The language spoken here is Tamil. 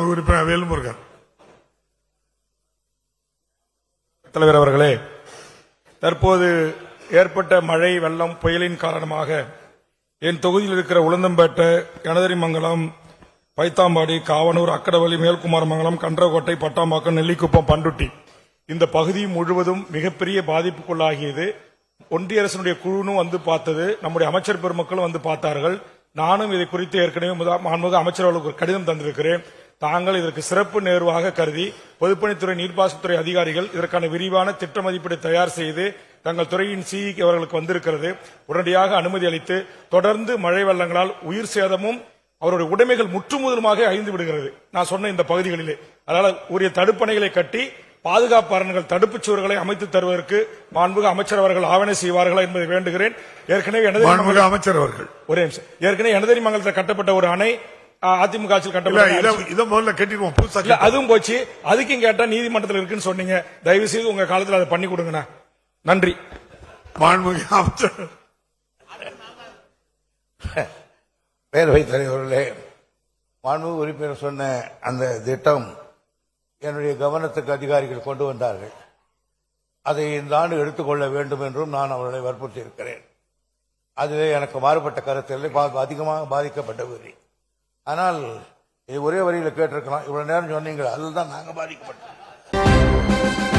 மாண்பு உறுப்பினர் வேல்முருகன். தலைவர் அவர்களே, தற்போது ஏற்பட்ட மழை வெள்ளம் புயலின் காரணமாக என் தொகுதியில் இருக்கிற உளுந்தம்பேட்டை, கனதரிமங்கலம், பைத்தாம்பாடி, காவனூர், அக்கடவள்ளி, மேல்குமாரமங்கலம், கன்றகோட்டை, பட்டாம்பாக்கம், நெல்லிக்குப்பம், பண்டுட்டி இந்த பகுதி முழுவதும் மிகப்பெரிய பாதிப்புக்குள்ளாகியது. ஒன்றிய அரசினுடைய குழுவும் வந்து பார்த்தது, நம்முடைய அமைச்சர் பெருமக்களும் வந்து பார்த்தார்கள். நானும் இதை குறித்து ஏற்கனவே மாண்புமிகு அமைச்சர் அவர்களுக்கு ஒரு கடிதம் தந்திருக்கிறேன். தாங்கள் இதற்கு சிறப்பு நேர்வாக கருதி பொதுப்பணித்துறை, நீர்ப்பாசனத்துறை அதிகாரிகள் இதற்கான விரிவான திட்ட மதிப்பீடு தயார் செய்து தங்கள் துறையின் சிஇ அவர்களுக்கு வந்திருக்கிறது. உடனடியாக அனுமதி அளித்து தொடர்ந்து மழை வெள்ளங்களால் உயிர் சேதமும் அவருடைய உடைமைகள் முற்றுமுதலுமாக அழிந்து விடுகிறது. நான் சொன்ன இந்த பகுதிகளிலே அதனால உரிய தடுப்பணைகளை கட்டி பாதுகாப்பாளர்கள் தடுப்புச் சுவர்களை அமைத்து தருவதற்கு மாண்புமிகு அமைச்சர் அவர்கள் ஆவணை செய்வார்களா என்பதை வேண்டுகிறேன். ஏற்கனவே அமைச்சர் அவர்கள் ஒரே நிமிஷம், ஏற்கனவே எனதரிமங்கலத்தில் கட்டப்பட்ட ஒரு அணை அதிமுக ஆட்சியில் கட்டப்பட்ட அதுவும் போச்சு. அதுக்கும் கேட்டா நீதிமன்றத்தில் இருக்குன்னு சொன்னீங்க. தயவு செய்து உங்க காலத்தில் அதை பண்ணி கொடுங்கண்ணா. நன்றி. மாண்புமிகு அமைச்சர். பேரவைத் தலைவர்களே, மாண்புமிகு உறுப்பினர் சொன்ன அந்த திட்டம் என்னுடைய கவனத்துக்கு அதிகாரிகள் கொண்டு வந்தார்கள். அதை இந்த ஆண்டு எடுத்துக்கொள்ள வேண்டும் என்றும் நான் அவர்களை வற்புறுத்தி இருக்கிறேன். அதிலே எனக்கு மாறுபட்ட கருத்தில் அதிகமாக பாதிக்கப்பட்டவில்லை. ஆனால் இது ஒரே வரியில் கேட்டிருக்கலாம். இவ்வளவு நேரம் சொன்னீங்களா, அதுதான் நாங்கள் பாதிக்கப்பட்டோம்.